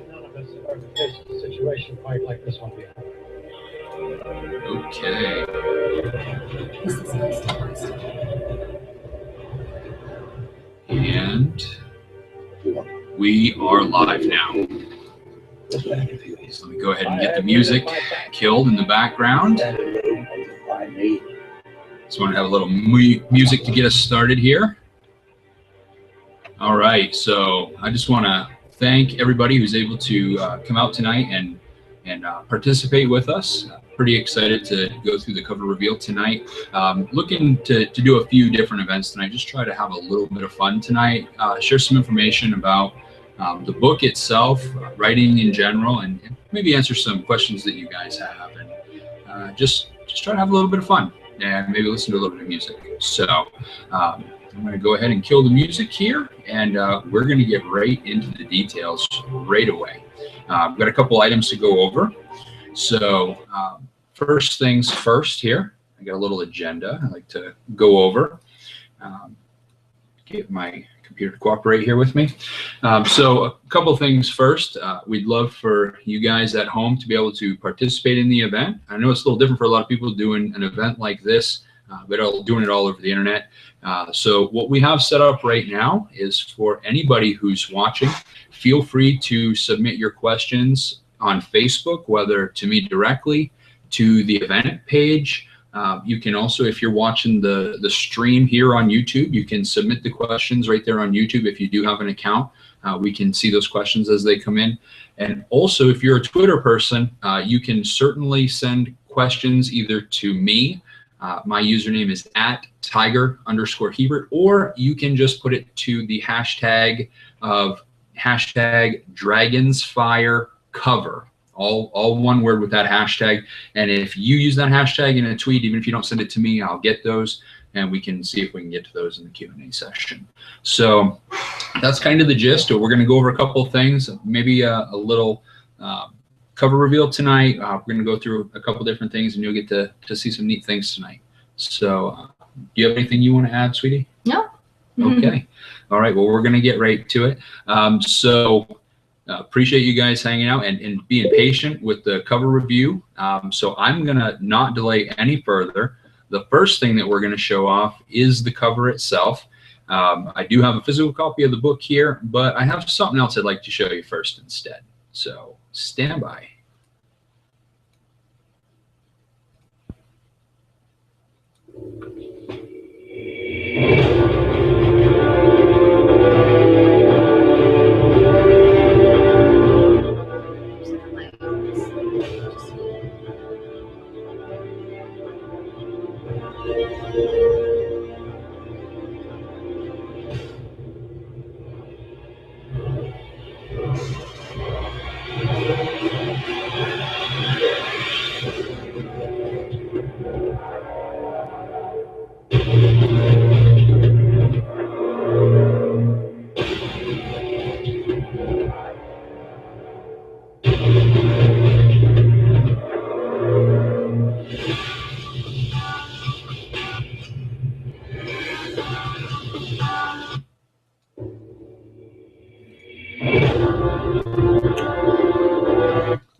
None of us have ever faced a situation quite like this one before. Okay. And we are live now. So let me go ahead and get the music killed in the background. Just want to have a little music to get us started here. All right, so I just want to thank everybody who's able to come out tonight and participate with us. Pretty excited to go through the cover reveal tonight. Looking to do a few different events tonight. Just try to have a little bit of fun tonight. Share some information about the book itself, writing in general, and maybe answer some questions that you guys have. And just try to have a little bit of fun and maybe listen to a little bit of music. So I'm going to go ahead and kill the music here, and we're going to get right into the details right away. I've got a couple items to go over. So first things first here, I got a little agenda I'd like to go over. Get my computer to cooperate here with me. So a couple things first. We'd love for you guys at home to be able to participate in the event. I know it's a little different for a lot of people doing an event like this, but doing it all over the internet. So what we have set up right now is for anybody who's watching, feel free to submit your questions on Facebook, whether to me directly, to the event page. You can also, if you're watching the stream here on YouTube, you can submit the questions right there on YouTube. If you do have an account, we can see those questions as they come in. And also, if you're a Twitter person, you can certainly send questions either to me. My username is @Tiger_Hebert, or you can just put it to the hashtag of #DragonsFireCover. All one word with that hashtag. And if you use that hashtag in a tweet, even if you don't send it to me, I'll get those, and we can see if we can get to those in the Q&A session. So that's kind of the gist. We're going to go over a couple of things, maybe a little cover reveal tonight. We're going to go through a couple different things, and you'll get to see some neat things tonight. So do you have anything you want to add, sweetie? No. Okay. All right. Well, we're going to get right to it. Appreciate you guys hanging out and being patient with the cover review. So I'm going to not delay any further. The first thing that we're going to show off is the cover itself. I do have a physical copy of the book here, but I have something else I'd like to show you first instead. So stand by.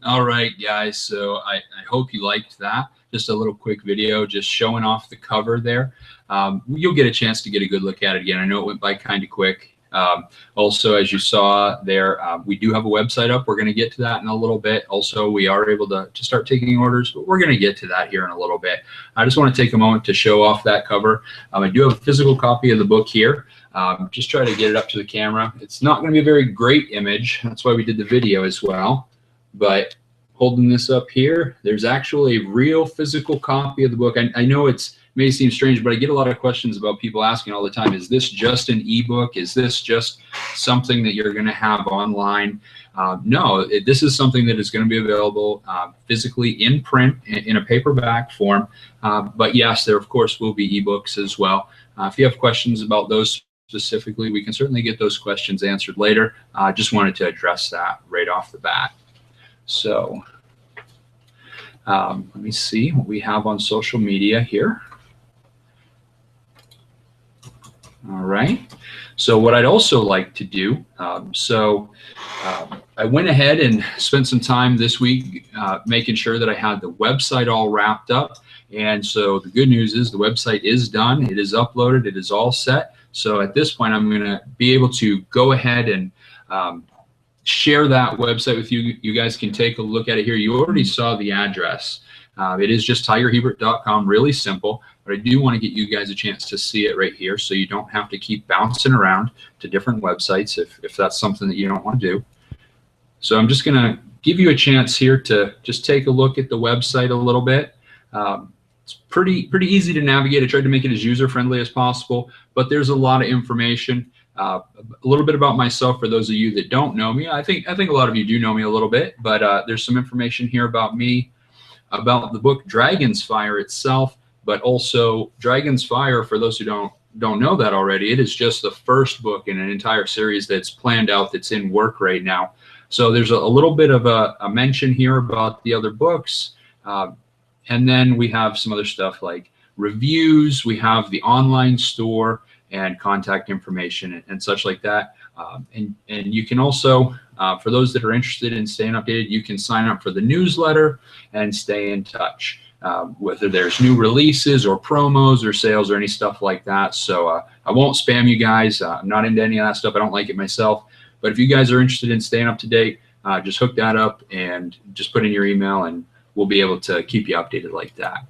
All right, guys, so I hope you liked that. Just a little quick video just showing off the cover there. You'll get a chance to get a good look at it again. I know it went by kind of quick. Also, as you saw there, we do have a website up. We're going to get to that in a little bit. Also, we are able to start taking orders, but we're going to get to that here in a little bit. I just want to take a moment to show off that cover. I do have a physical copy of the book here. Just try to get it up to the camera. It's not going to be a very great image. That's why we did the video as well. But holding this up here, there's actually a real physical copy of the book. I know it may seem strange, but I get a lot of questions about people asking all the time, is this just an ebook? Is this just something that you're going to have online? No, this is something that is going to be available physically in print in a paperback form. But yes, there of course will be ebooks as well. If you have questions about those specifically, we can certainly get those questions answered later. Just wanted to address that right off the bat. So let me see what we have on social media here. All right. So what I'd also like to do, I went ahead and spent some time this week making sure that I had the website all wrapped up. And so the good news is the website is done. It is uploaded. It is all set. So at this point, I'm going to be able to go ahead and share that website with you. You guys can take a look at it here. You already saw the address. It is just tigerhebert.com, really simple, but I do want to get you guys a chance to see it right here so you don't have to keep bouncing around to different websites if that's something that you don't want to do. So I'm just going to give you a chance here to just take a look at the website a little bit. It's pretty easy to navigate. I tried to make it as user-friendly as possible, but there's a lot of information. A little bit about myself for those of you that don't know me. I think a lot of you do know me a little bit, but there's some information here about me, about the book Dragon's Fire itself, but also Dragon's Fire, for those who don't know that already, it is just the first book in an entire series that's planned out, that's in work right now. So there's a little bit of a mention here about the other books. And then we have some other stuff like reviews. We have the online store and contact information and such like that. And you can also, for those that are interested in staying updated, you can sign up for the newsletter and stay in touch, whether there's new releases or promos or sales or any stuff like that. So I won't spam you guys. I'm not into any of that stuff. I don't like it myself. But if you guys are interested in staying up to date, just hook that up and just put in your email and we'll be able to keep you updated like that.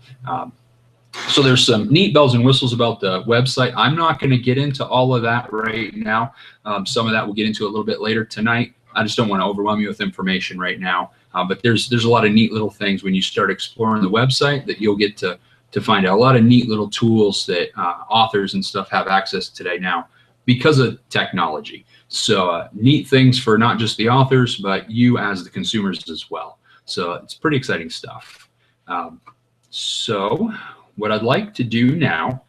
So there's some neat bells and whistles about the website. I'm not going to get into all of that right now. Some of that we'll get into a little bit later tonight. I just don't want to overwhelm you with information right now. But there's a lot of neat little things when you start exploring the website that you'll get to find out. A lot of neat little tools that authors and stuff have access to today now because of technology. So neat things for not just the authors, but you as the consumers as well. So it's pretty exciting stuff. So what I'd like to do now,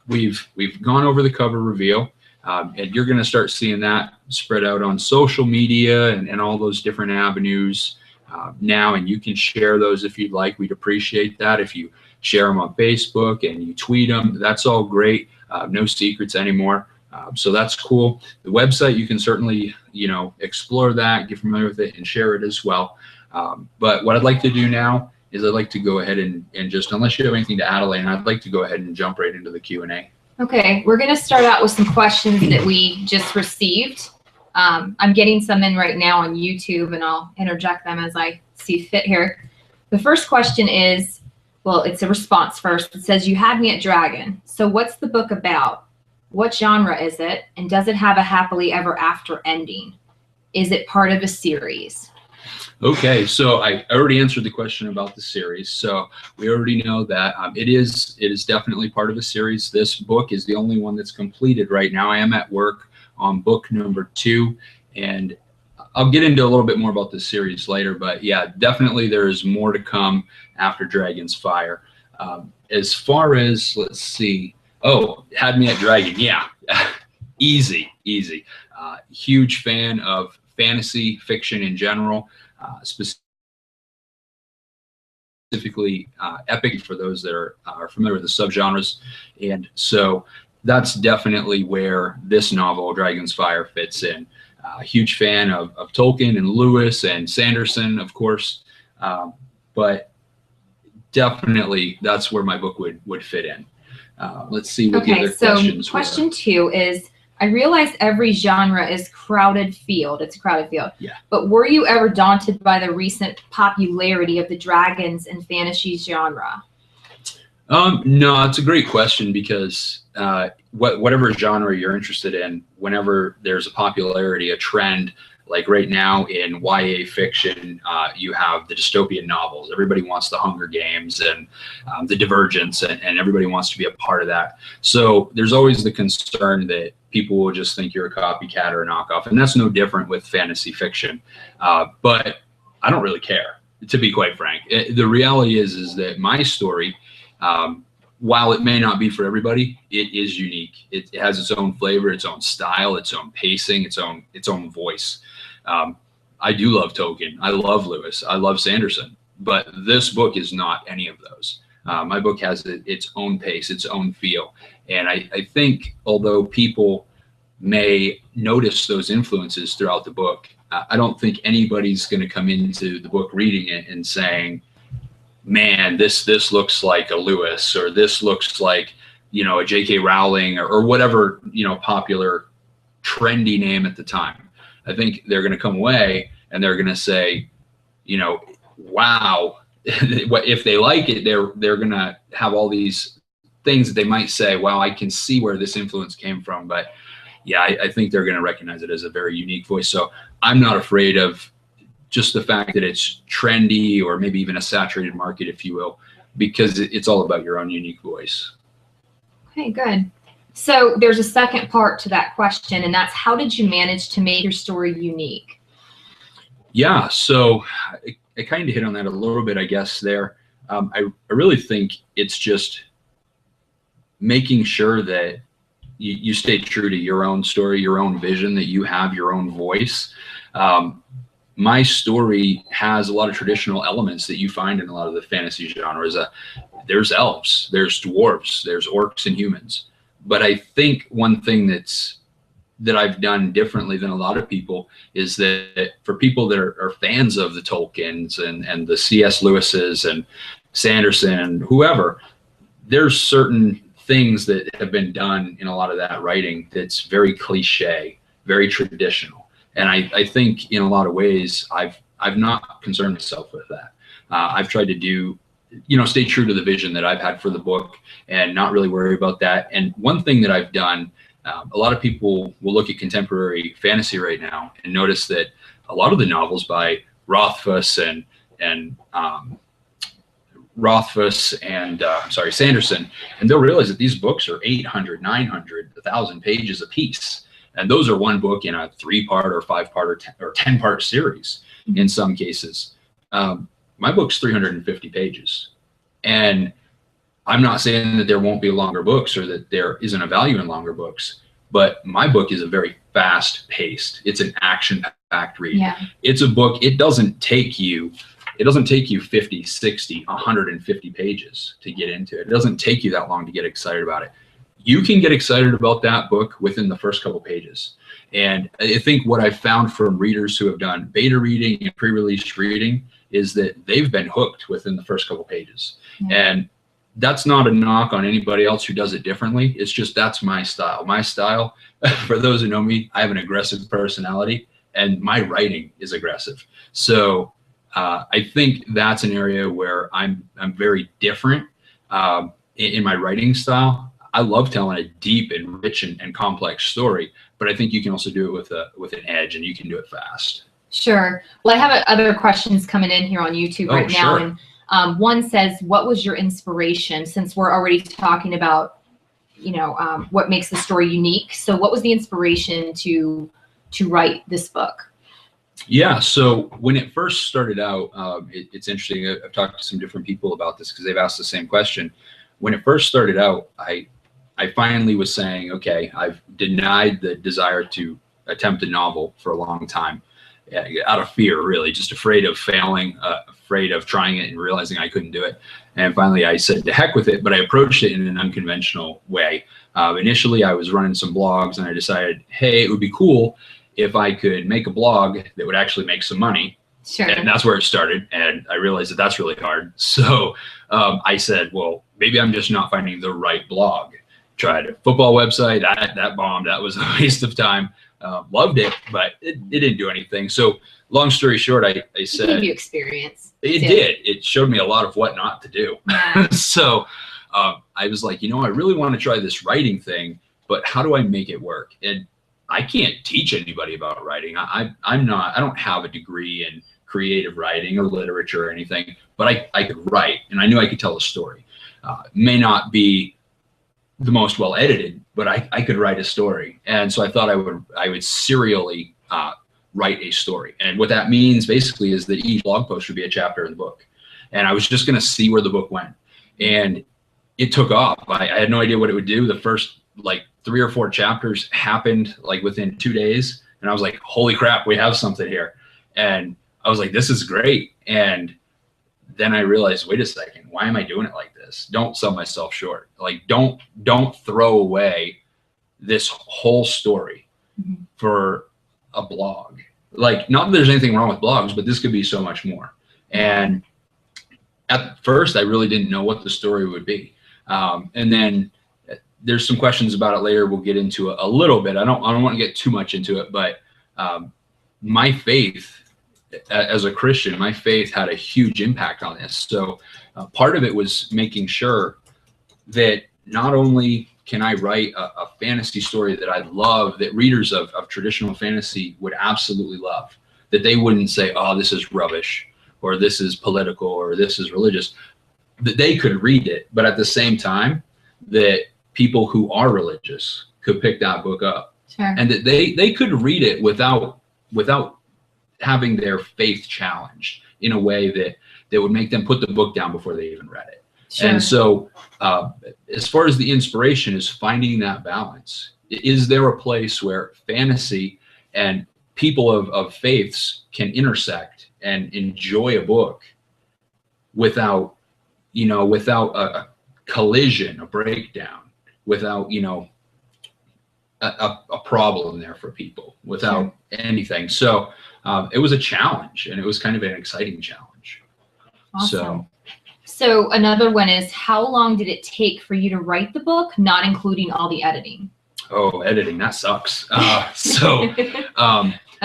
we've gone over the cover reveal, and you're going to start seeing that spread out on social media and all those different avenues now, and you can share those if you'd like. We'd appreciate that. If you share them on Facebook and you tweet them, that's all great. No secrets anymore. So that's cool. The website, you can certainly, explore that, get familiar with it, and share it as well. But what I'd like to do now is I'd like to go ahead and just, unless you have anything to add, Elaine, I'd like to go ahead and jump right into the Q&A. Okay, we're going to start out with some questions that we just received. I'm getting some in right now on YouTube, and I'll interject them as I see fit here. The first question is, well, it's a response first. It says, you had me at Dragon. So what's the book about? What genre is it? And does it have a happily ever after ending? Is it part of a series? Okay, so I already answered the question about the series. So we already know that it is definitely part of a series. This book is the only one that's completed right now. I am at work on book number 2, and I'll get into a little bit more about this series later. But yeah, definitely there is more to come after Dragon's Fire. As far as, let's see, had me at Dragon, yeah, easy. Huge fan of fantasy fiction in general. Specifically epic for those that are familiar with the subgenres, and so that's definitely where this novel Dragon's Fire fits in. Huge fan of Tolkien and Lewis and Sanderson, of course, but definitely that's where my book would fit in. Let's see what the other questions were. Question 2 is, I realize every genre is crowded field. It's a crowded field. Yeah. But were you ever daunted by the recent popularity of the dragons and fantasy genre? No, it's a great question because whatever genre you're interested in, whenever there's a popularity, a trend, like right now in YA fiction, you have the dystopian novels. Everybody wants the Hunger Games and the Divergence, and everybody wants to be a part of that. So there's always the concern that people will just think you're a copycat or a knockoff, and that's no different with fantasy fiction. But I don't really care, to be quite frank. The reality is that my story, while it may not be for everybody, it is unique. It has its own flavor, its own style, its own pacing, its own voice. I do love Tolkien. I love Lewis. I love Sanderson. But this book is not any of those. My book has its own pace, its own feel. And I think although people may notice those influences throughout the book, I don't think anybody's going to come into the book reading it and saying, man, this looks like a Lewis, or this looks like, a J.K. Rowling, or whatever, popular trendy name at the time. I think they're going to come away and they're going to say, wow, if they like it, they're going to have all these things that they might say, wow, I can see where this influence came from. But yeah, I think they're going to recognize it as a very unique voice. So I'm not afraid of just the fact that it's trendy, or maybe even a saturated market, if you will, because it's all about your own unique voice. Okay, good. So there's a second part to that question, and that's, how did you manage to make your story unique? Yeah, so I kind of hit on that a little bit, I guess, there. I really think it's just making sure that you stay true to your own story, your own vision, that you have your own voice. My story has a lot of traditional elements that you find in a lot of the fantasy genres. There's elves, there's dwarves, there's orcs and humans. But I think one thing that I've done differently than a lot of people is that for people that are fans of the Tolkiens and the C.S. Lewis's and Sanderson and whoever, there's certain things that have been done in a lot of that writing that's very cliche, very traditional. And I think in a lot of ways, I've not concerned myself with that. I've tried to do, stay true to the vision that I've had for the book and not really worry about that. And one thing that I've done, a lot of people will look at contemporary fantasy right now and notice that a lot of the novels by Rothfuss and Sanderson, and they'll realize that these books are 800, 900, 1,000 pages a piece. And those are one book in a 3-part or 5-part or 10-part series in some cases. My book's 350 pages. And I'm not saying that there won't be longer books or that there isn't a value in longer books, but my book is a very fast-paced. It's an action-packed read. Yeah. It's a book, it doesn't take you 50, 60, 150 pages to get into it. It doesn't take you that long to get excited about it. You can get excited about that book within the first couple pages. And I think what I've found from readers who have done beta reading and pre-release reading is that they've been hooked within the first couple pages. Yeah. And that's not a knock on anybody else who does it differently. It's just, that's my style. My style, for those who know me, I have an aggressive personality and my writing is aggressive. So I think that's an area where I'm very different in my writing style. I love telling a deep and rich and complex story, but I think you can also do it with an edge, and you can do it fast. Sure. Well, I have other questions coming in here on YouTube right now. Sure. And one says, what was your inspiration? Since we're already talking about, what makes the story unique. So what was the inspiration to write this book? Yeah, so when it first started out, it's interesting. I've talked to some different people about this because they've asked the same question. When it first started out, I finally was saying, okay, I've denied the desire to attempt a novel for a long time, out of fear, really, just afraid of failing, afraid of trying it and realizing I couldn't do it. And finally, I said to heck with it, but I approached it in an unconventional way. Initially, I was running some blogs, and I decided, hey, it would be cool if I could make a blog that would actually make some money. Sure. And that's where it started. And I realized that that's really hard. So I said, well, maybe I'm just not finding the right blog. Tried a football website, that bombed. That was a waste of time. Loved it, but it didn't do anything. So long story short, I said— It gave you experience. It did. It showed me a lot of what not to do. Yeah. So I was like, I really want to try this writing thing, but how do I make it work? And I can't teach anybody about writing. I don't have a degree in creative writing or literature or anything, but I could write, and I knew I could tell a story. May not be the most well edited, but I could write a story. And so I thought I would serially write a story. And what that means basically is that each blog post would be a chapter in the book. And I was just going to see where the book went. And it took off. I had no idea what it would do. The first 3 or 4 chapters happened within 2 days. And I was like, holy crap, we have something here. And I was like, this is great. And then I realized, wait a second, why am I doing it like this? Don't sell myself short. Like, don't throw away this whole story for a blog. Like, not that there's anything wrong with blogs, but this could be so much more. And at first, I really didn't know what the story would be. And then there's some questions about it later. We'll get into a little bit. I don't want to get too much into it, but my faith as a Christian, my faith had a huge impact on this. So part of it was making sure that not only can I write a fantasy story that I love, that readers of traditional fantasy would absolutely love, that they wouldn't say, oh, this is rubbish, or this is political, or this is religious, that they could read it, but at the same time, that people who are religious could pick that book up. Sure. And that they could read it without having their faith challenged in a way that would make them put the book down before they even read it. Sure. And so as far as the inspiration is finding that balance. Is there a place where fantasy and people of faiths can intersect and enjoy a book without a collision, a breakdown, without, a problem there for people, without anything. So it was a challenge, and it was kind of an exciting challenge. Awesome. So another one is, how long did it take for you to write the book, not including all the editing? Oh, editing, that sucks. That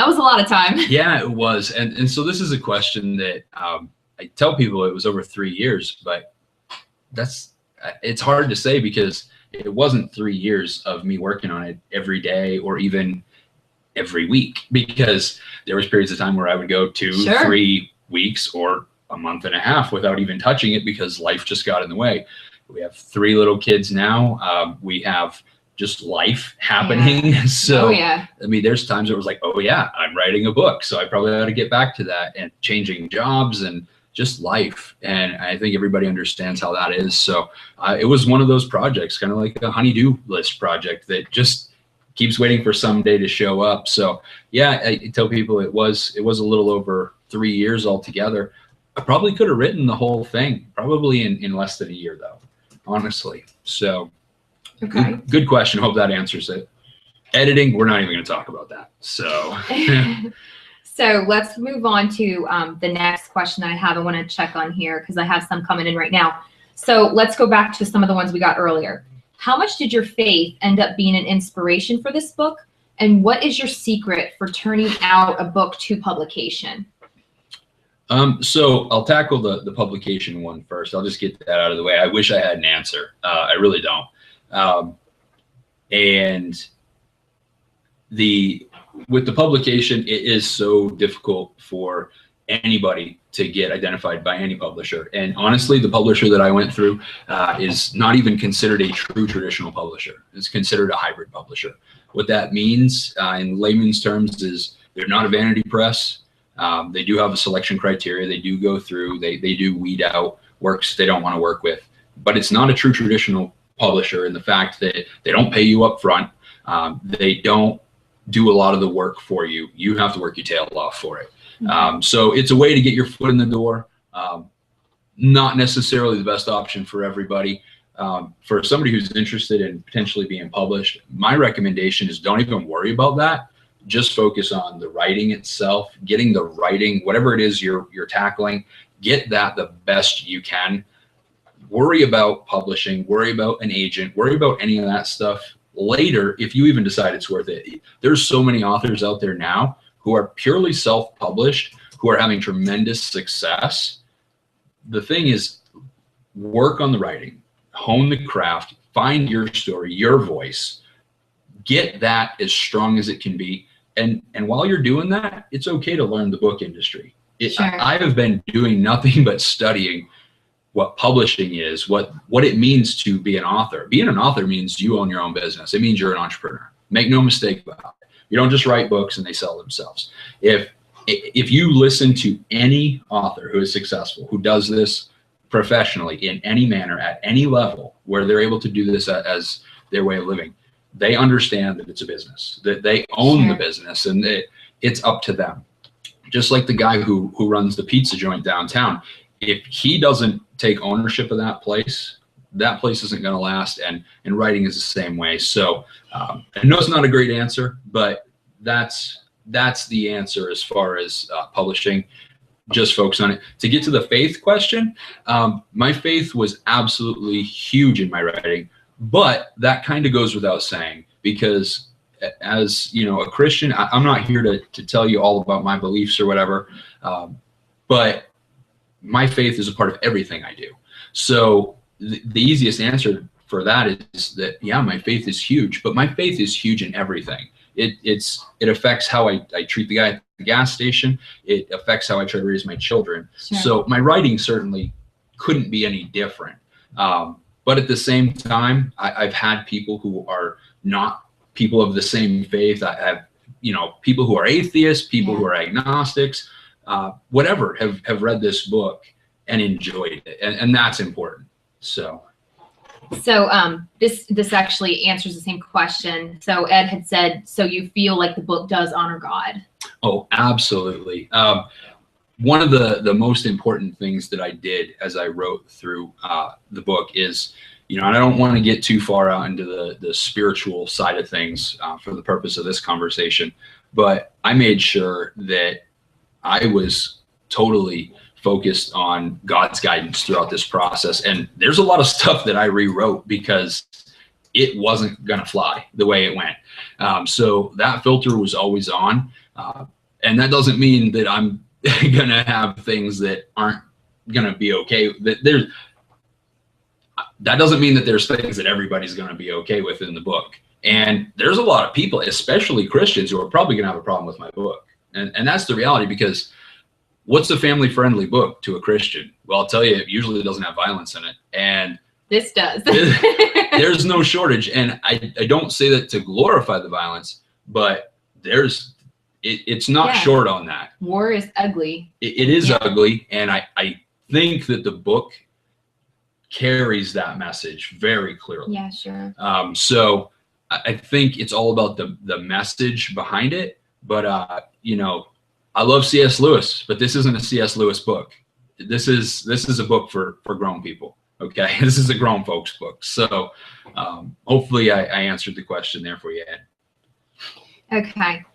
was a lot of time. Yeah, it was. And so this is a question that I tell people it was over 3 years, but it's hard to say because it wasn't 3 years of me working on it every day or even every week, because there was periods of time where I would go 2, 3 weeks or a month and a half without even touching it because life just got in the way. We have 3 little kids now. We have just life happening. Yeah. So, I mean, there's times it was like, oh yeah, I'm writing a book, so I probably ought to get back to that, and changing jobs and just life. And I think everybody understands how that is. So it was one of those projects, kind of like a honey-do list project that just keeps waiting for someday to show up. So yeah, I tell people it was a little over 3 years altogether. I probably could have written the whole thing probably in less than a year though, honestly. So good question. Hope that answers it. Editing, we're not even going to talk about that. So So let's move on to the next question that I have. I want to check on here because I have some coming in right now. So let's go back to some of the ones we got earlier. How much did your faith end up being an inspiration for this book? And what is your secret for turning out a book to publication? So I'll tackle the publication one first. I'll just get that out of the way. I wish I had an answer. I really don't. And with the publication, it is so difficult for anybody to get identified by any publisher. And honestly, the publisher that I went through is not even considered a true traditional publisher. It's considered a hybrid publisher. What that means in layman's terms is they're not a vanity press. They do have a selection criteria. They do go through, they do weed out works they don't want to work with, but it's not a true traditional publisher in the fact that they don't pay you up front. They don't do a lot of the work for you. You have to work your tail off for it. So it's a way to get your foot in the door. Not necessarily the best option for everybody. For somebody who's interested in potentially being published, my recommendation is don't even worry about that. Just focus on the writing itself, getting the writing, whatever it is you're tackling, get that the best you can. Worry about publishing, worry about an agent, worry about any of that stuff later if you even decide it's worth it. There's so many authors out there now who are purely self-published, who are having tremendous success. The thing is, work on the writing, hone the craft, find your story, your voice, get that as strong as it can be. And while you're doing that, it's okay to learn the book industry. I have been doing nothing but studying what publishing is, what it means to be an author. Being an author means you own your own business. It means you're an entrepreneur. Make no mistake about it. You don't just write books and they sell themselves. If you listen to any author who is successful, who does this professionally in any manner, at any level, where they're able to do this as their way of living, they understand that it's a business, that they own the business, and it's up to them. Just like the guy who runs the pizza joint downtown, if he doesn't take ownership of that place isn't going to last. And writing is the same way. So I know it's not a great answer, but that's the answer as far as publishing. Just focus on it. To get to the faith question, my faith was absolutely huge in my writing, but that kind of goes without saying, because as you know, a Christian, I'm not here to tell you all about my beliefs or whatever, but my faith is a part of everything I do. So the easiest answer for that is that, yeah, my faith is huge, but my faith is huge in everything. It affects how I treat the guy at the gas station. It affects how I try to raise my children. Sure. So my writing certainly couldn't be any different. But at the same time, I've had people who are not people of the same faith. I have, people who are atheists, people who are agnostics, whatever, have read this book and enjoyed it. And that's important. So this actually answers the same question. So Ed had said, so you feel like the book does honor God? Oh, absolutely. One of the most important things that I did as I wrote through the book is, and I don't want to get too far out into the spiritual side of things for the purpose of this conversation, but I made sure that I was totally focused on God's guidance throughout this process. And there's a lot of stuff that I rewrote because it wasn't going to fly the way it went. So that filter was always on. And that doesn't mean that I'm going to have things that aren't going to be okay. That doesn't mean that there's things that everybody's going to be okay with in the book. And there's a lot of people, especially Christians, who are probably going to have a problem with my book. And that's the reality, because what's a family-friendly book to a Christian? Well, I'll tell you, it usually doesn't have violence in it. And this does. There's no shortage. And I don't say that to glorify the violence, but it's not short on that. War is ugly. It is ugly. And I think that the book carries that message very clearly. Yeah, sure. So I think it's all about the message behind it. But, I love C.S. Lewis, but this isn't a C.S. Lewis book. This is a book for grown people. Okay, this is a grown folks book. So hopefully I answered the question there for you, Ed. Okay,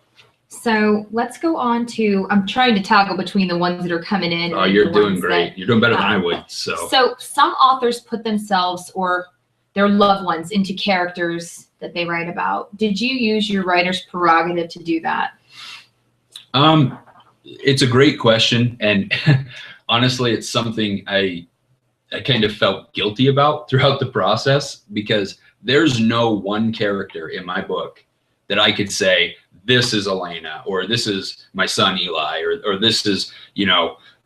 so let's go on to, I'm trying to toggle between the ones that are coming in. Oh, you're doing great. You're doing better than I would. So some authors put themselves or their loved ones into characters that they write about. Did you use your writer's prerogative to do that? It's a great question, and honestly, it's something I kind of felt guilty about throughout the process, because there's no one character in my book that I could say, this is Elena, or this is my son Eli, or this is,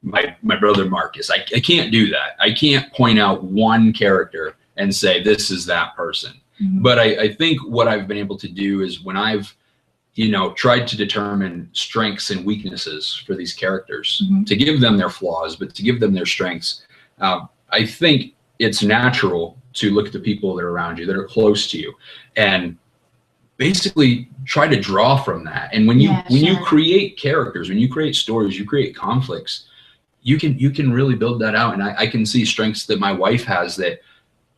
my brother Marcus. I can't do that. I can't point out one character and say, this is that person. Mm-hmm. But I think what I've been able to do is, when I've tried to determine strengths and weaknesses for these characters, to give them their flaws, but to give them their strengths. I think it's natural to look at the people that are around you, that are close to you, and basically try to draw from that. And when you create characters, when you create stories, you create conflicts, you can really build that out. And I can see strengths that my wife has that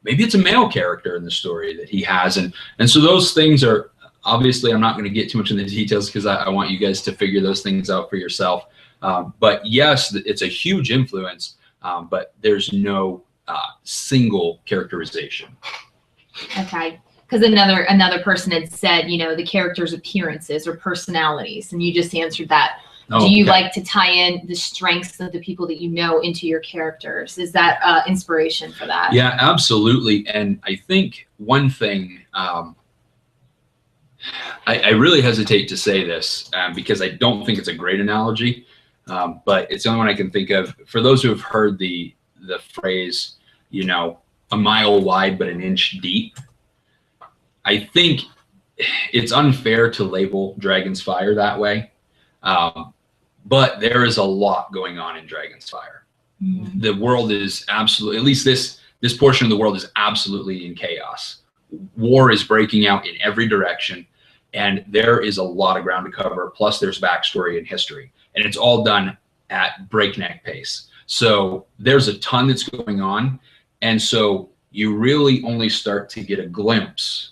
maybe it's a male character in the story that he has. And so those things are, obviously, I'm not going to get too much into the details because I want you guys to figure those things out for yourself. But yes, it's a huge influence, but there's no single characterization. Okay. Because another person had said, the character's appearances or personalities, and you just answered that. Do you like to tie in the strengths of the people that you know into your characters? Is that inspiration for that? Yeah, absolutely. And I think one thing, I really hesitate to say this because I don't think it's a great analogy, but it's the only one I can think of. For those who have heard the phrase, a mile wide but an inch deep, I think it's unfair to label Dragon's Fire that way. But there is a lot going on in Dragon's Fire. Mm-hmm. The world is absolutely, at least this portion of the world is absolutely in chaos. War is breaking out in every direction, and there is a lot of ground to cover. Plus there's backstory and history, and it's all done at breakneck pace. So there's a ton that's going on. And so you really only start to get a glimpse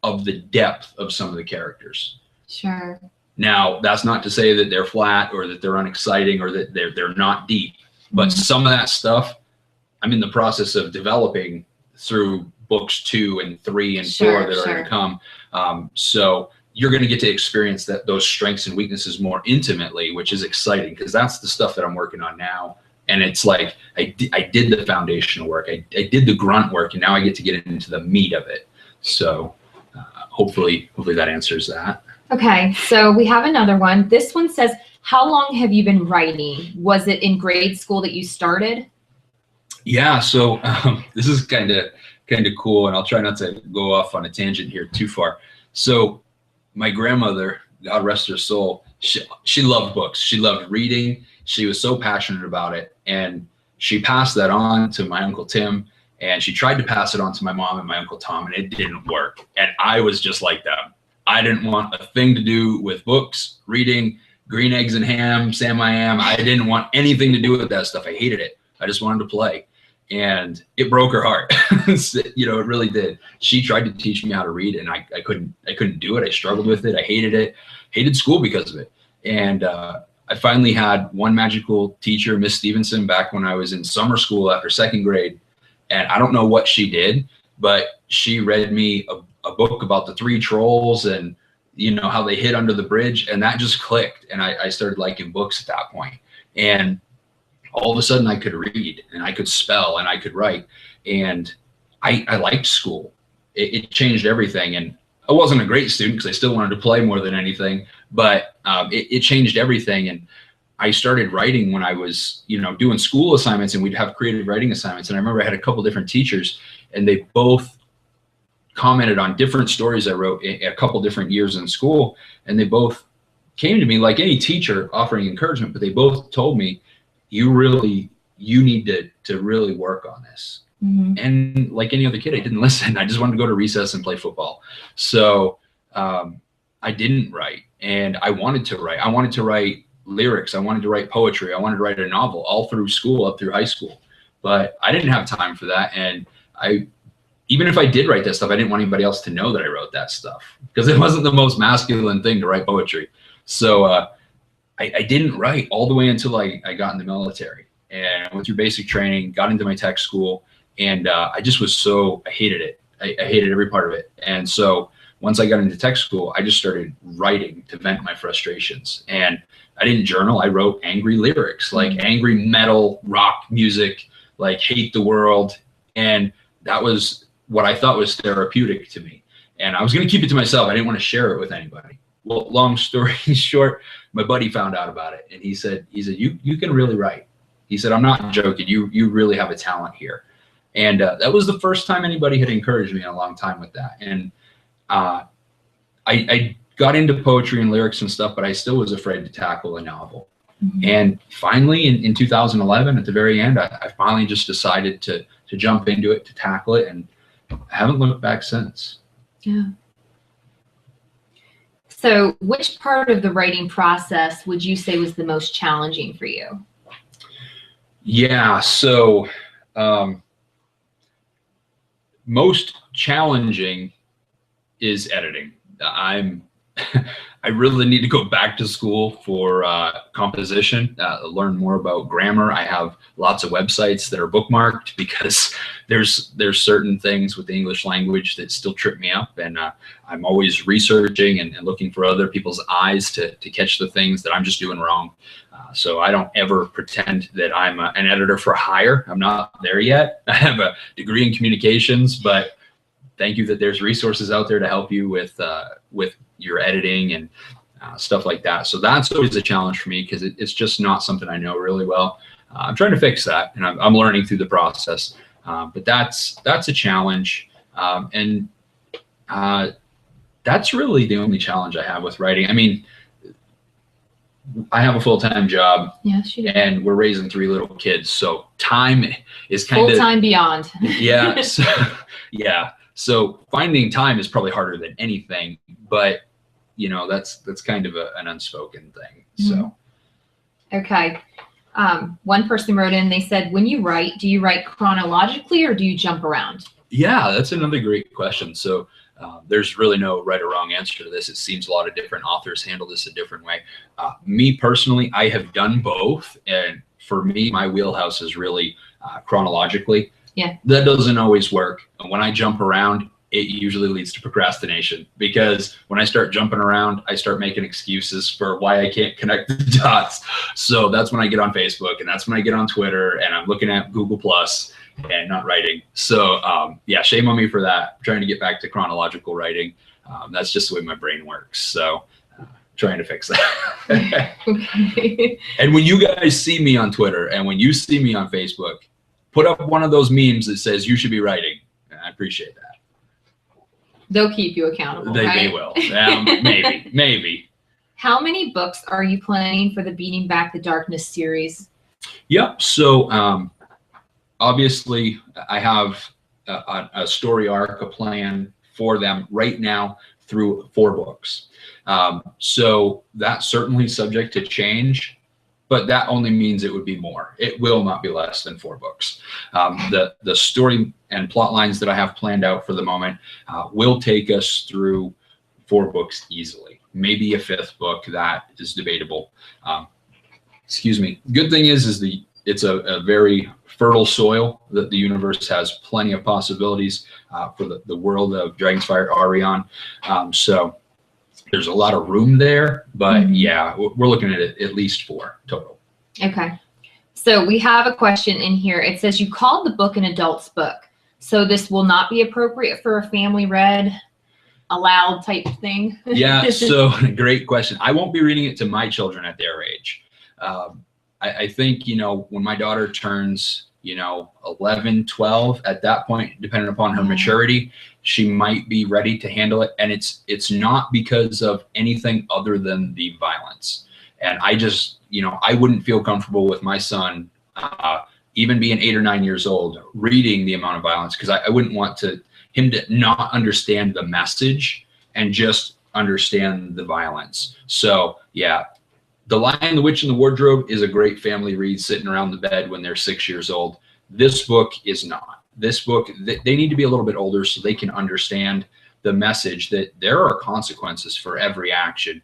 of the depth of some of the characters. Sure. Now, that's not to say that they're flat or that they're unexciting or that they're not deep, but some of that stuff I'm in the process of developing through books 2 and 3 and 4 that are going to come. So you're going to get to experience those strengths and weaknesses more intimately, which is exciting because that's the stuff that I'm working on now. And it's like I did the foundational work, I did the grunt work, and now I get to get into the meat of it. So hopefully that answers that. Okay, so we have another one. This one says, how long have you been writing? Was it in grade school that you started? Yeah, so this is kind of cool, and I'll try not to go off on a tangent here too far. So my grandmother, God rest her soul, she loved books. She loved reading. She was so passionate about it, and she passed that on to my Uncle Tim, and she tried to pass it on to my mom and my Uncle Tom, and it didn't work. And I was just like them. I didn't want a thing to do with books, reading, green eggs and ham, Sam I Am. I didn't want anything to do with that stuff. I hated it. I just wanted to play. And it broke her heart. You know, it really did. She tried to teach me how to read, and I couldn't do it. I struggled with it. I hated it. Hated school because of it. And I finally had one magical teacher, Miss Stevenson, back when I was in summer school after 2nd grade. And I don't know what she did, but she read me a book about the 3 trolls and, you know, how they hid under the bridge. And that just clicked. And I started liking books at that point. And all of a sudden I could read and I could spell and I could write. And I liked school. It changed everything. And I wasn't a great student because I still wanted to play more than anything, but it changed everything. And I started writing when I was, you know, doing school assignments, and we'd have creative writing assignments. And I remember I had a couple different teachers, and they both commented on different stories I wrote in a couple different years in school. And they both came to me like any teacher offering encouragement, but they both told me, you need to really work on this. Mm-hmm. And like any other kid, I didn't listen. I just wanted to go to recess and play football. So I didn't write, and I wanted to write. I wanted to write lyrics. I wanted to write poetry. I wanted to write a novel all through school, up through high school. But I didn't have time for that. And even if I did write that stuff, I didn't want anybody else to know that I wrote that stuff because it wasn't the most masculine thing to write poetry. So I didn't write all the way until I got in the military, and I went through basic training, got into my tech school, and I just was I hated it. I hated every part of it. And so once I got into tech school, I just started writing to vent my frustrations. And I didn't journal. I wrote angry lyrics, like angry metal, rock music, like hate the world. And that was what I thought was therapeutic to me. And I was going to keep it to myself. I didn't want to share it with anybody. Well, long story short, my buddy found out about it, and he said, you can really write. He said, I'm not joking. You really have a talent here. And that was the first time anybody had encouraged me in a long time with that. And I got into poetry and lyrics and stuff, but I still was afraid to tackle a novel. Mm-hmm. And finally, in 2011, at the very end, I finally just decided to jump into it, to tackle it, and I haven't looked back since. Yeah. So which part of the writing process would you say was the most challenging for you? Yeah, so most challenging is editing. I really need to go back to school for composition, learn more about grammar. I have lots of websites that are bookmarked because there's certain things with the English language that still trip me up, and I'm always researching and looking for other people's eyes to catch the things that I'm just doing wrong. So I don't ever pretend that I'm an editor for hire. I'm not there yet. I have a degree in communications, but thank you that there's resources out there to help you with your editing and stuff like that. So that's always a challenge for me because it's just not something I know really well. I'm trying to fix that, and I'm learning through the process. But that's a challenge, and that's really the only challenge I have with writing. I mean, I have a full-time job. Yes, you do. And we're raising 3 little kids, so time is kind of full-time beyond. Yeah. So, yeah. So finding time is probably harder than anything, but you know, that's kind of an unspoken thing. So. Okay. One person wrote in, they said, when you write, do you write chronologically or do you jump around? Yeah, that's another great question. So there's really no right or wrong answer to this. It seems a lot of different authors handle this a different way. Me personally, I have done both. And for me, my wheelhouse is really chronologically. Yeah. That doesn't always work. And when I jump around, it usually leads to procrastination, because when I start jumping around, I start making excuses for why I can't connect the dots. So that's when I get on Facebook, and that's when I get on Twitter, and I'm looking at Google Plus and not writing. So yeah, shame on me for that. I'm trying to get back to chronological writing. That's just the way my brain works. So trying to fix that. Okay. And when you guys see me on Twitter and when you see me on Facebook, put up one of those memes that says you should be writing. I appreciate that. They'll keep you accountable, They right? will. Maybe. How many books are you planning for the Beating Back the Darkness series? Yep. So obviously, I have a story arc, a plan for them right now through 4 books. So that's certainly subject to change, but that only means it would be more. It will not be less than 4 books. The story and plot lines that I have planned out for the moment will take us through 4 books easily. Maybe a 5th book, that is debatable. Excuse me. Good thing is it's a very fertile soil, that the universe has plenty of possibilities for the world of Dragonsfire Arion. So there's a lot of room there, but yeah, we're looking at least 4 total. Okay. So we have a question in here. It says you called the book an adult's book. So this will not be appropriate for a family read aloud type thing? Yeah, so great question. I won't be reading it to my children at their age. I think, when my daughter turns, 11, 12, at that point, depending upon her maturity, she might be ready to handle it. And it's not because of anything other than the violence. And I just, I wouldn't feel comfortable with my son, even being 8 or 9 years old, reading the amount of violence, because I wouldn't want him to not understand the message and just understand the violence. So yeah, The Lion, the Witch, and the Wardrobe is a great family read, sitting around the bed when they're 6 years old. This book is not. This book, they need to be a little bit older so they can understand the message that there are consequences for every action.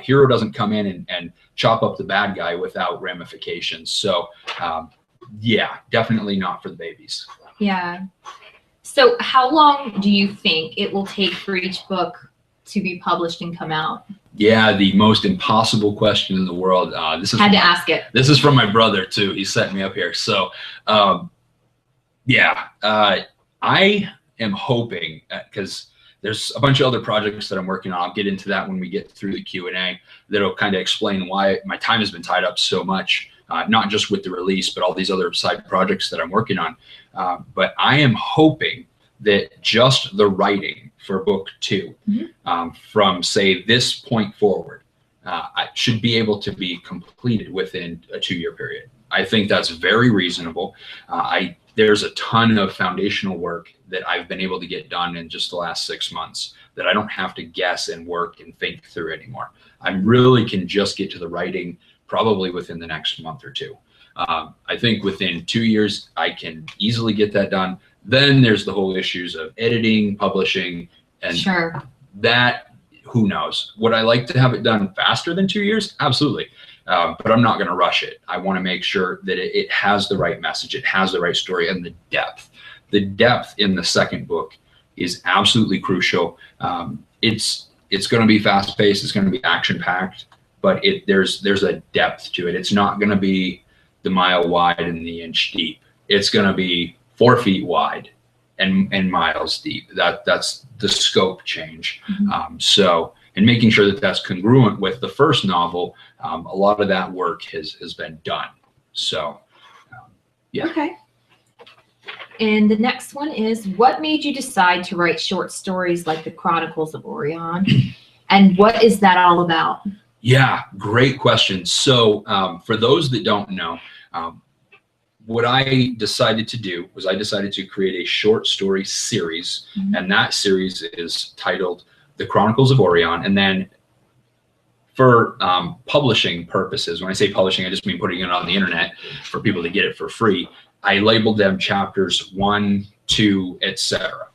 Hero doesn't come in and chop up the bad guy without ramifications. So yeah, definitely not for the babies. Yeah. So how long do you think it will take for each book to be published and come out? Yeah, the most impossible question in the world. Ask it. This is from my brother too. He's setting me up here. So yeah, I am hoping, because there's a bunch of other projects that I'm working on. I'll get into that when we get through the Q&A. That'll kind of explain why my time has been tied up so much, not just with the release, but all these other side projects that I'm working on. But I am hoping that just the writing for book 2, from say this point forward, I should be able to be completed within a 2-year period. I think that's very reasonable. There's a ton of foundational work that I've been able to get done in just the last 6 months that I don't have to guess and work and think through anymore. I really can just get to the writing probably within the next month or 2. I think within 2 years, I can easily get that done. Then there's the whole issues of editing, publishing, and that, who knows? Would I like to have it done faster than 2 years? Absolutely. But I'm not going to rush it. I want to make sure that it has the right message, it has the right story, and the depth. The depth in the second book is absolutely crucial. It's going to be fast-paced, it's going to be action-packed, but there's a depth to it. It's not going to be the mile wide and the inch deep. It's going to be 4 feet wide and miles deep. That's the scope change. So, and making sure that that's congruent with the first novel, a lot of that work has been done. So, yeah. Okay. And the next one is, what made you decide to write short stories like the Chronicles of Orion? And what is that all about? Yeah, great question. So for those that don't know, what I decided to do was I decided to create a short story series, and that series is titled The Chronicles of Orion. And then for publishing purposes, when I say publishing, I just mean putting it on the internet for people to get it for free. I labeled them chapters 1, 2, etc.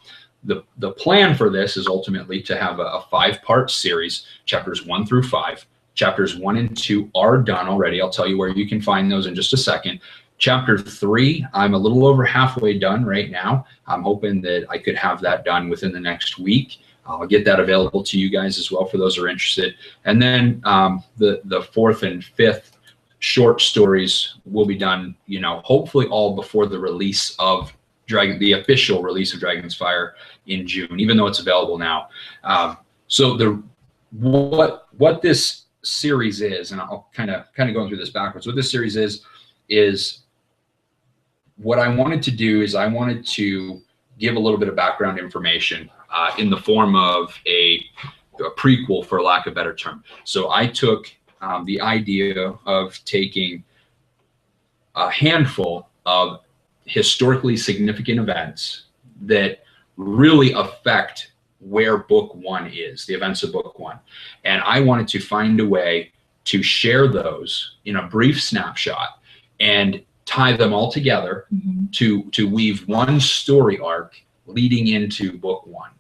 The plan for this is ultimately to have a 5-part series, chapters 1 through 5. Chapters 1 and 2 are done already. I'll tell you where you can find those in just a second. Chapter 3, I'm a little over halfway done right now. I'm hoping that I could have that done within the next week. I'll get that available to you guys as well for those who are interested. And then the 4th and 5th short stories will be done, you know, hopefully all before the release of the official release of Dragon's Fire in June, even though it's available now. So what this series is, and I'll kind of going through this backwards. What this series is what I wanted to do is I wanted to give a little bit of background information in the form of a prequel, for lack of a better term. So I took the idea of taking a handful of historically significant events that really affect where book 1 is, the events of book 1. And I wanted to find a way to share those in a brief snapshot and tie them all together to weave one story arc leading into book 1.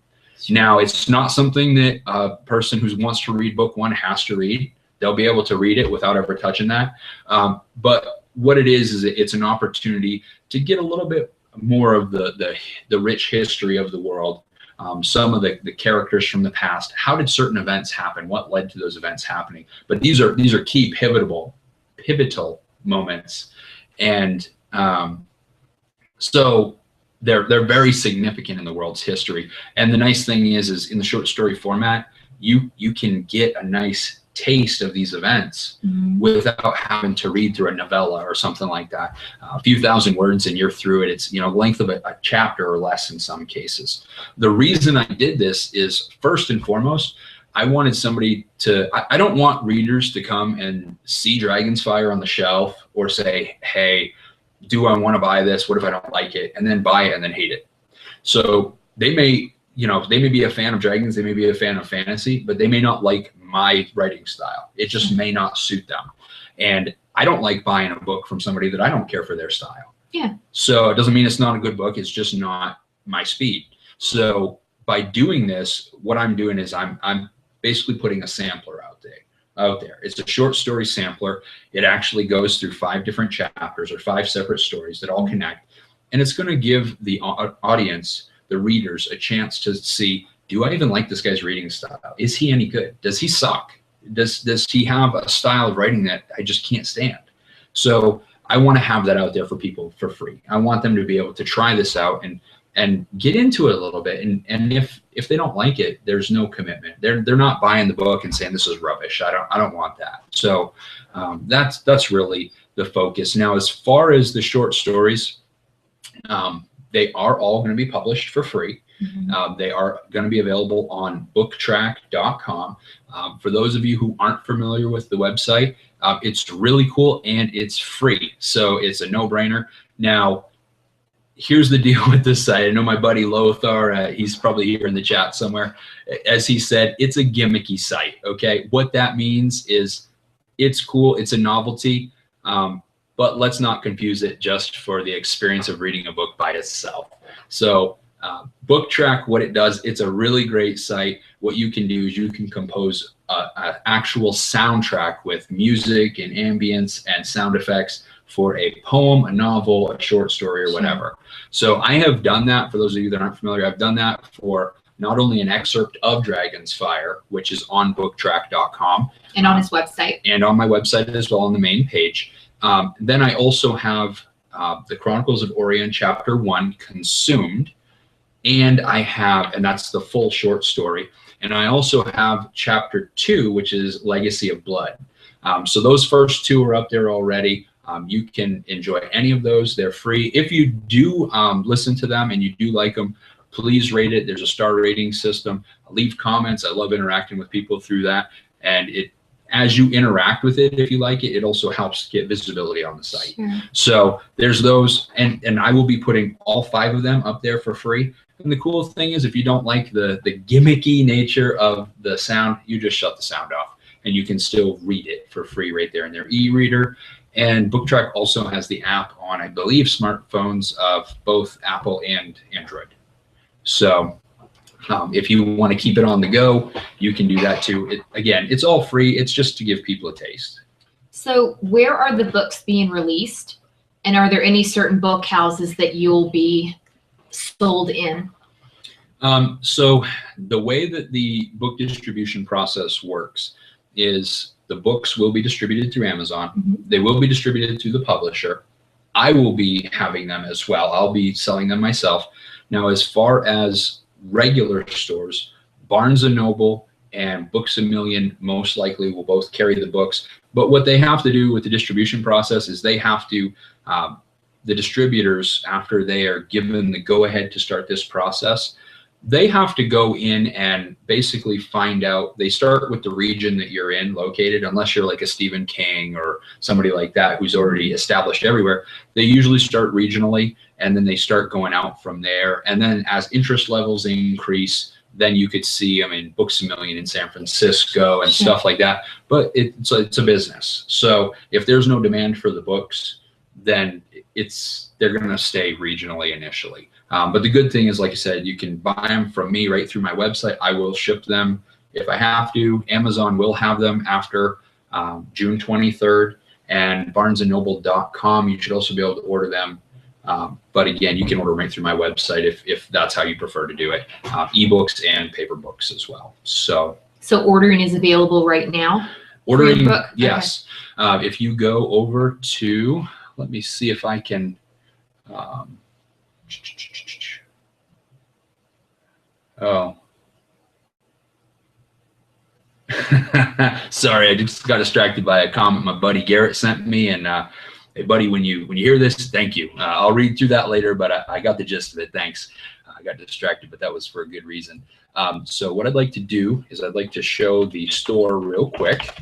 Now, it's not something that a person who wants to read book 1 has to read. They'll be able to read it without ever touching that. But what it is it's an opportunity to get a little bit more of the rich history of the world, some of the characters from the past. How did certain events happen? What led to those events happening? But these are key pivotal moments, and so they're very significant in the world's history. And the nice thing is in the short story format, you can get a nice taste of these events without having to read through a novella or something like that. A few thousand words and you're through it. It's, you know, length of a chapter or less in some cases. The reason I did this is, first and foremost, I wanted somebody to, I don't want readers to come and see Dragon's Fire on the shelf or say, hey, do I want to buy this? What if I don't like it? And then buy it and then hate it. So they may, you know, they may be a fan of dragons, they may be a fan of fantasy, but they may not like my writing style. It just may not suit them. And I don't like buying a book from somebody that I don't care for their style. Yeah. So it doesn't mean it's not a good book. It's just not my speed. So by doing this, what I'm doing is I'm basically putting a sampler out there. It's a short story sampler. It actually goes through 5 different chapters or 5 separate stories that all connect. And it's going to give the audience, the readers, a chance to see, do I even like this guy's reading style? Is he any good? Does he suck? Does he have a style of writing that I just can't stand? So I want to have that out there for people for free. I want them to be able to try this out and get into it a little bit. And if they don't like it, there's no commitment. They're not buying the book and saying this is rubbish. I don't want that. So that's really the focus. Now, as far as the short stories, they are all going to be published for free. They are going to be available on booktrack.com. For those of you who aren't familiar with the website, it's really cool and it's free. So it's a no-brainer. Now, here's the deal with this site. I know my buddy Lothar, he's probably here in the chat somewhere. As he said, it's a gimmicky site, okay? What that means is it's cool, it's a novelty, but let's not confuse it just for the experience of reading a book by itself. So BookTrack, what it does, it's a really great site. What you can do is you can compose an actual soundtrack with music and ambience and sound effects for a poem, a novel, a short story, or whatever. So I have done that. For those of you that aren't familiar, I've done that for not only an excerpt of Dragon's Fire, which is on booktrack.com. And on his website. And on my website as well, on the main page. Then I also have the Chronicles of Orien, Chapter 1, Consumed. And I have, and that's the full short story. And I also have Chapter 2, which is Legacy of Blood. So those first 2 are up there already. You can enjoy any of those. They're free. If you do listen to them and you do like them, please rate it. There's a star rating system. Leave comments. I love interacting with people through that. And as you interact with it, if you like it, it also helps get visibility on the site. Sure. So there's those. And I will be putting all 5 of them up there for free. And the cool thing is, if you don't like the gimmicky nature of the sound, you just shut the sound off. and you can still read it for free right there in their e-reader. And BookTrack also has the app on, I believe, smartphones of both Apple and Android. So if you want to keep it on the go, you can do that too. Again, it's all free. It's just to give people a taste. So where are the books being released? And are there any certain book houses that you'll be sold in? So the way that the book distribution process works is the books will be distributed through Amazon. Mm-hmm. They will be distributed to the publisher. I will be having them as well. I'll be selling them myself. Now, as far as regular stores, Barnes & Noble and Books A Million most likely will both carry the books. But what they have to do with the distribution process is they have to, the distributors, after they are given the go-ahead to start this process, they have to go in and basically find out. They start with the region that you're in located, unless you're like a Stephen King or somebody like that who's already established everywhere. They usually start regionally, and then they start going out from there. And then as interest levels increase, then you could see, I mean, Books A Million in San Francisco and stuff like that. But it's a business. So if there's no demand for the books, then they're going to stay regionally initially. But the good thing is, like I said, you can buy them from me right through my website. I will ship them if I have to. Amazon will have them after June 23rd, and barnesandnoble.com. You should also be able to order them. But again, you can order right through my website if that's how you prefer to do it. Ebooks and paper books as well. So ordering is available right now? Ordering, book? yes. Okay. If you go over to, let me see if I can, oh. Sorry, I just got distracted by a comment my buddy Garrett sent me, and hey buddy, when you hear this, thank you. I'll read through that later, but I got the gist of it. Thanks. I got distracted, but that was for a good reason. So what I'd like to do is I'd like to show the store real quick,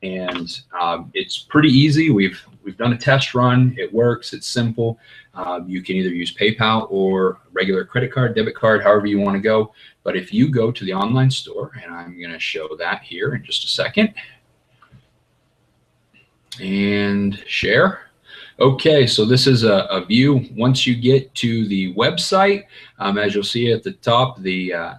and it's pretty easy. We've done a test run. It works. It's simple. You can either use PayPal or regular credit card, debit card, however you want to go. But if you go to the online store, and I'm going to show that here in just a second, and share. Okay, so this is a view. Once you get to the website, as you'll see at the top, the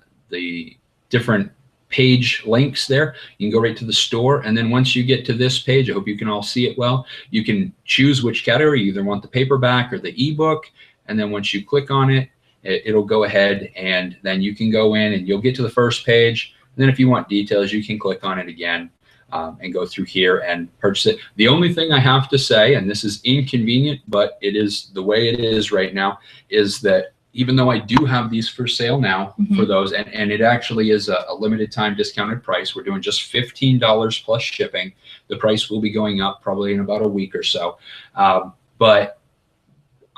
different page links there, you can go right to the store. And then once you get to this page, I hope you can all see it well, you can choose which category. You either want the paperback or the ebook. And then once you click on it, it'll go ahead, and then you can go in and you'll get to the first page. And then if you want details, you can click on it again and go through here and purchase it. The only thing I have to say, and this is inconvenient, but it is the way it is right now, is that even though I do have these for sale now for those, and it actually is a limited time discounted price. We're doing just $15 plus shipping. The price will be going up probably in about a week or so. But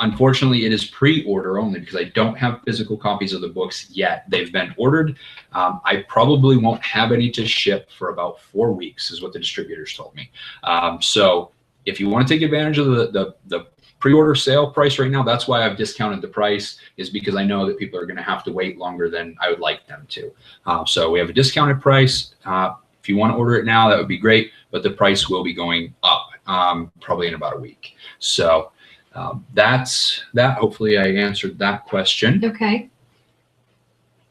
unfortunately, it is pre-order only because I don't have physical copies of the books yet. They've been ordered. I probably won't have any to ship for about 4 weeks is what the distributors told me. So if you want to take advantage of the pre-order sale price right now, that's why I've discounted the price, is because I know that people are going to have to wait longer than I would like them to. So we have a discounted price. If you want to order it now, that would be great, but the price will be going up probably in about a week. So that's that. Hopefully I answered that question. Okay.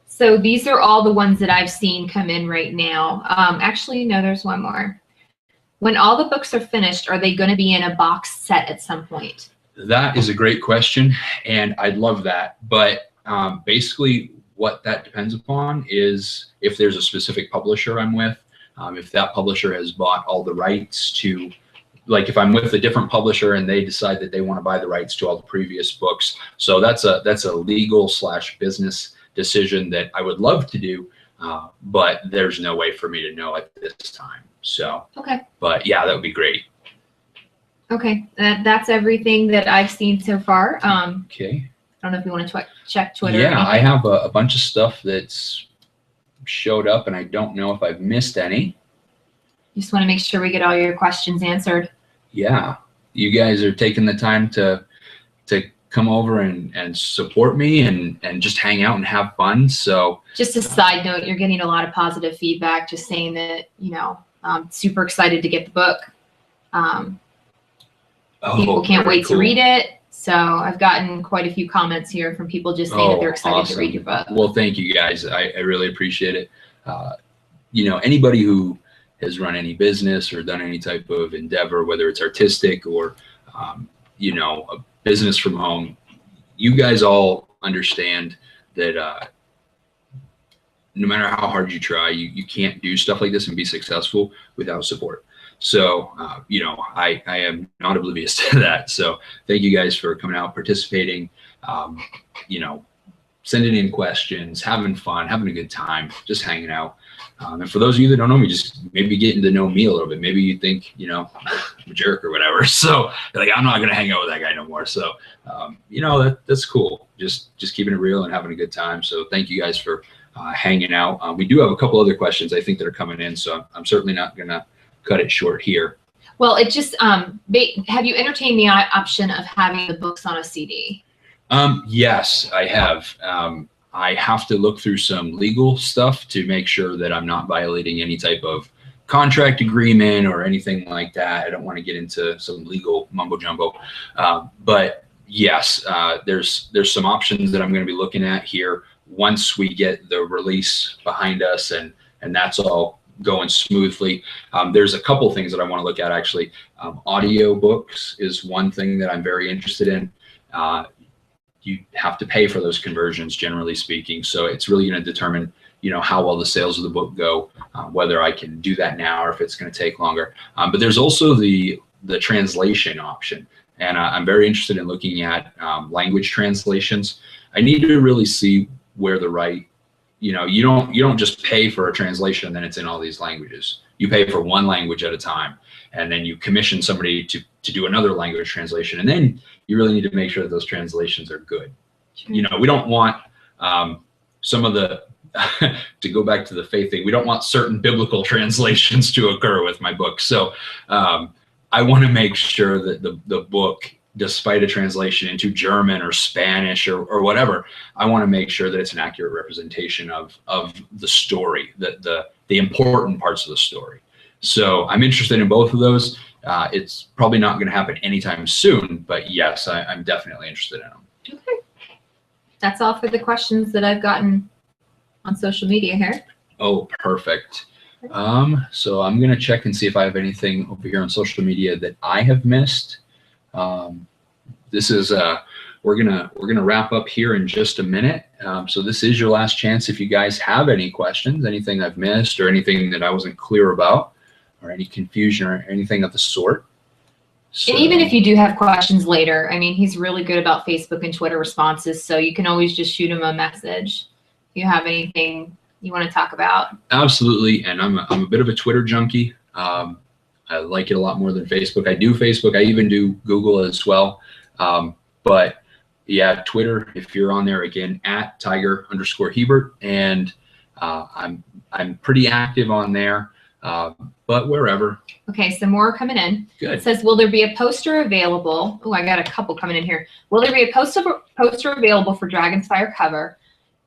So these are all the ones that I've seen come in right now. Actually, no, there's one more. When all the books are finished, are they going to be in a box set at some point? That is a great question, and I'd love that. But basically what that depends upon is if there's a specific publisher I'm with, if that publisher has bought all the rights to, like if I'm with a different publisher and they decide that they want to buy the rights to all the previous books. So that's a legal / business decision that I would love to do, but there's no way for me to know at this time. So, okay. But yeah, that would be great. Okay, that's everything that I've seen so far. Okay. I don't know if you want to check Twitter. Yeah, I have a bunch of stuff that's showed up, and I don't know if I've missed any. You just want to make sure we get all your questions answered. Yeah, you guys are taking the time to come over and support me and just hang out and have fun. So just a side note, you're getting a lot of positive feedback, just saying that, you know, Super excited to get the book. People Oh, can't very wait to cool. read it. So I've gotten quite a few comments here from people just saying that they're excited awesome. to read your book. Well, thank you guys. I really appreciate it. You know, anybody who has run any business or done any type of endeavor, whether it's artistic or, you know, a business from home, you guys all understand that no matter how hard you try, you can't do stuff like this and be successful without support. So, you know, I am not oblivious to that. So thank you guys for coming out, participating, you know, sending in questions, having fun, having a good time, just hanging out. And for those of you that don't know me, just maybe getting to know me a little bit. Maybe you think, you know, I'm a jerk or whatever. So like, I'm not going to hang out with that guy no more. So, you know, that's cool. Just keeping it real and having a good time. So thank you guys for hanging out. We do have a couple other questions I think that are coming in. So I'm certainly not going to cut it short here. Well, it just, have you entertained the option of having the books on a CD? Yes, I have. I have to look through some legal stuff to make sure that I'm not violating any type of contract agreement or anything like that. I don't want to get into some legal mumbo jumbo. But yes, there's some options that I'm going to be looking at here once we get the release behind us and that's all going smoothly. There's a couple things that I want to look at actually. Audio books is one thing that I'm very interested in. You have to pay for those conversions, generally speaking. So it's really going to determine, you know, how well the sales of the book go, whether I can do that now or if it's going to take longer. But there's also the translation option. And I'm very interested in looking at language translations. I need to really see where the right, you know, you don't just pay for a translation and then it's in all these languages. You pay for one language at a time, and then you commission somebody to do another language translation, and then you really need to make sure that those translations are good. Sure. You know, we don't want some of the to go back to the faith thing. We don't want certain biblical translations to occur with my book. So I want to make sure that the book, despite a translation into German or Spanish or whatever, I want to make sure that it's an accurate representation of the story, the important parts of the story. So I'm interested in both of those. It's probably not going to happen anytime soon, but yes, I'm definitely interested in them. Okay. That's all for the questions that I've gotten on social media here. Oh, perfect. So I'm going to check and see if I have anything over here on social media that I have missed. This is we're gonna wrap up here in just a minute. So this is your last chance. If you guys have any questions, anything I've missed or anything that I wasn't clear about or any confusion or anything of the sort. So, and even if you do have questions later, I mean, he's really good about Facebook and Twitter responses. So you can always just shoot him a message if you have anything you want to talk about. Absolutely. And I'm a bit of a Twitter junkie. I like it a lot more than Facebook. I do Facebook. I even do Google as well. But yeah, Twitter, if you're on there, again, at Tiger_Hebert. And I'm pretty active on there, but wherever. Okay, some more are coming in. Good. It says, will there be a poster available? Oh, I got a couple coming in here. Will there be a poster available for Dragonfire cover?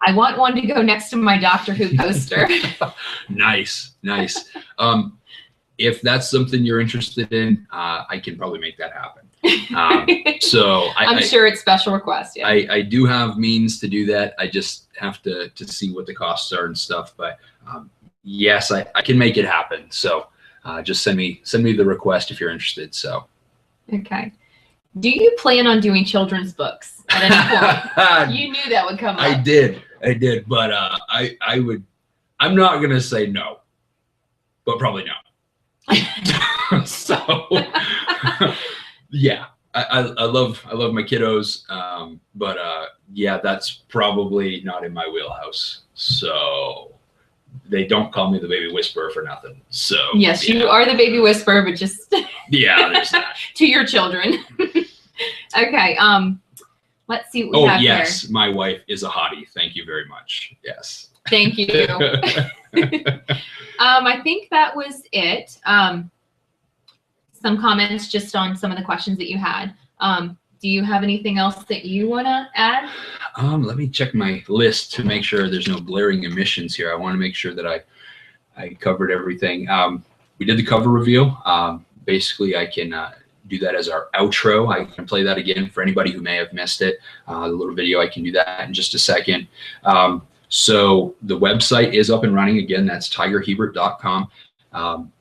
I want one to go next to my Doctor Who poster. Nice, nice. If that's something you're interested in, I can probably make that happen. So I'm sure it's special request. Yeah. I do have means to do that. I just have to see what the costs are and stuff. But yes, I can make it happen. So just send me the request if you're interested. So. Okay. Do you plan on doing children's books at any point? You knew that would come up. I did, but I would. I'm not gonna say no, but probably no. So yeah, I love my kiddos, but yeah, that's probably not in my wheelhouse. So they don't call me the baby whisperer for nothing. So yes, yeah. You are the baby whisperer, but just yeah, there's that. To your children. Okay, let's see what we have yes, here. My wife is a hottie. Thank you very much. Yes. Thank you. I think that was it. Some comments just on some of the questions that you had. Do you have anything else that you want to add? Let me check my list to make sure there's no glaring omissions here. I want to make sure that I covered everything. we did the cover reveal. Basically, I can do that as our outro. I can play that again for anybody who may have missed it. The little video, I can do that in just a second. So the website is up and running again. That's tigerhebert.com.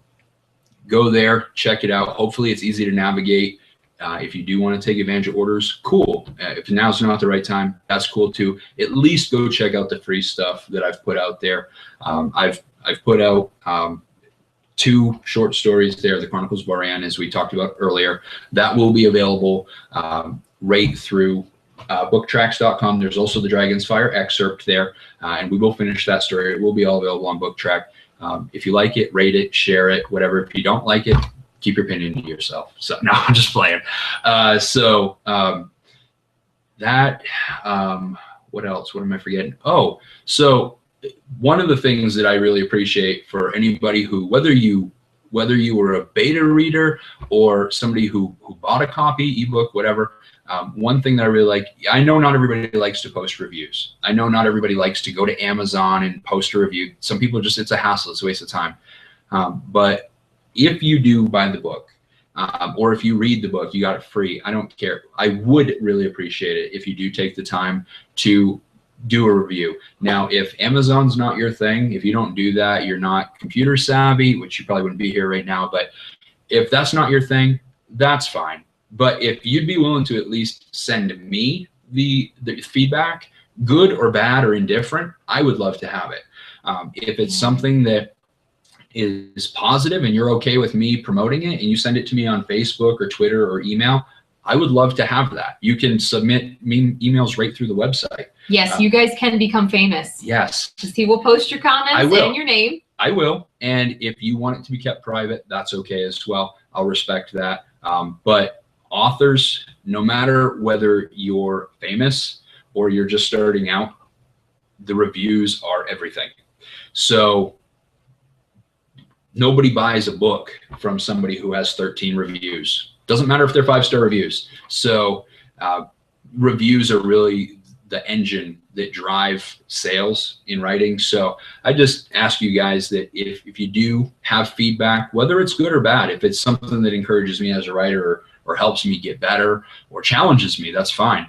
Go there, check it out. Hopefully it's easy to navigate. If you do want to take advantage of orders, cool. If now's not the right time, that's cool too. At least go check out the free stuff that I've put out there. I've put out 2 short stories there, The Chronicles of Orion, as we talked about earlier. That will be available right through booktracks.com. There's also the Dragon's Fire excerpt there, and we will finish that story. It will be all available on BookTrack. If you like it, rate it, share it, whatever. If you don't like it, keep your opinion to yourself. So no, I'm just playing. What else? What am I forgetting? Oh, so one of the things that I really appreciate for anybody who, whether you were a beta reader or somebody who bought a copy, ebook, whatever, one thing that I really like, I know not everybody likes to post reviews. I know not everybody likes to go to Amazon and post a review. Some people just, it's a hassle, it's a waste of time. But if you do buy the book, or if you read the book, you got it free, I don't care. I would really appreciate it if you do take the time to do a review. Now, if Amazon's not your thing, if you don't do that, you're not computer savvy, which you probably wouldn't be here right now, but if that's not your thing, that's fine. But if you'd be willing to at least send me the feedback, good or bad or indifferent, I would love to have it. If it's something that is positive and you're okay with me promoting it and you send it to me on Facebook or Twitter or email, I would love to have that. You can submit me emails right through the website. Yes, you guys can become famous. Yes. Because he will post your comments and your name. I will. And if you want it to be kept private, that's okay as well. I'll respect that. But authors, no matter whether you're famous or you're just starting out, the reviews are everything. So nobody buys a book from somebody who has 13 reviews. Doesn't matter if they're 5-star reviews. So reviews are really the engine that drive sales in writing. So I just ask you guys that if you do have feedback, whether it's good or bad, if it's something that encourages me as a writer or helps me get better or challenges me, that's fine.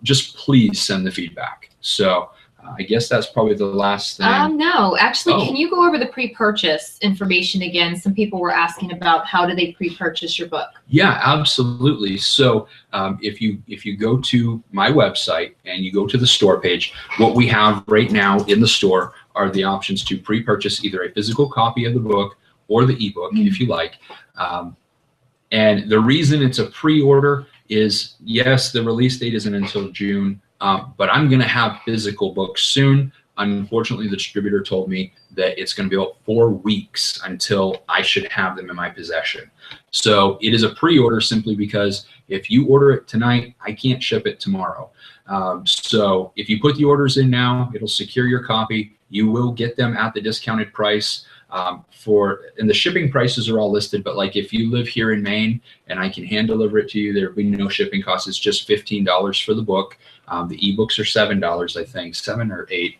Just please send the feedback. So I guess that's probably the last thing. No, actually, Can you go over the pre-purchase information again? Some people were asking about how do they pre-purchase your book? Yeah, absolutely. So if you go to my website and you go to the store page, what we have right now in the store are the options to pre-purchase either a physical copy of the book or the ebook, if you like. And the reason it's a pre-order is, yes, the release date isn't until June. But I'm going to have physical books soon. Unfortunately, the distributor told me that it's going to be about 4 weeks until I should have them in my possession. So it is a pre-order simply because if you order it tonight, I can't ship it tomorrow. So if you put the orders in now, it'll secure your copy. You will get them at the discounted price. And the shipping prices are all listed, but like if you live here in Maine and I can hand deliver it to you, there will be no shipping costs. It's just $15 for the book. The ebooks are $7, I think, $7 or $8.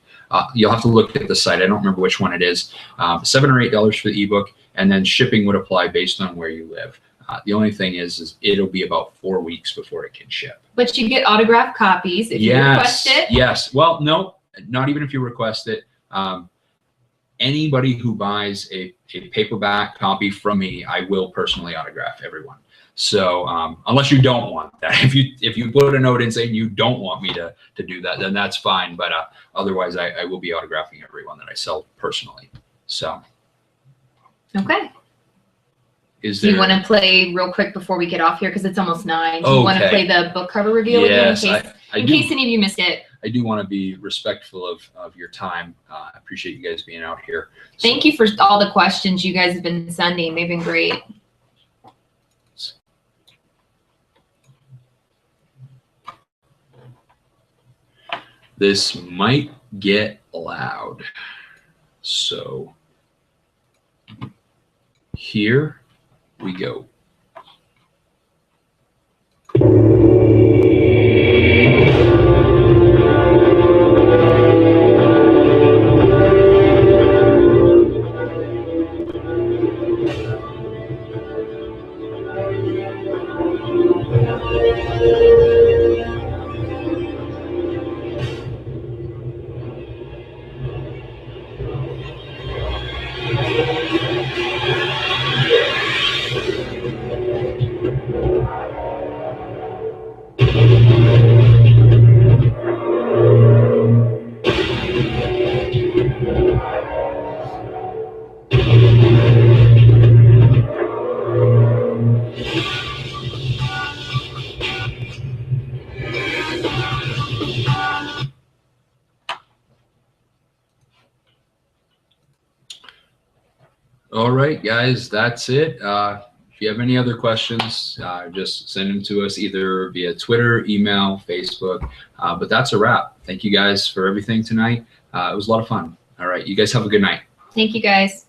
You'll have to look at the site. I don't remember which one it is. $7 or $8 for the ebook, and then shipping would apply based on where you live. The only thing is it'll be about 4 weeks before it can ship. But you get autographed copies if you request it? Yes. Well, no, not even if you request it. Anybody who buys a paperback copy from me, I will personally autograph everyone. So unless you don't want that, if you put a note in saying you don't want me to do that, then that's fine. But otherwise, I will be autographing everyone that I sell personally. So. Okay. Do you want to play real quick before we get off here? Because it's almost 9. Do you want to play the book cover reveal again in case any of you missed it? I do want to be respectful of your time. I appreciate you guys being out here. Thank you for all the questions you guys have been sending. They've been great. This might get loud. So here we go. All right, guys, that's it. If you have any other questions, just send them to us either via Twitter, email, Facebook. But that's a wrap. Thank you guys for everything tonight. It was a lot of fun. All right, you guys have a good night. Thank you, guys.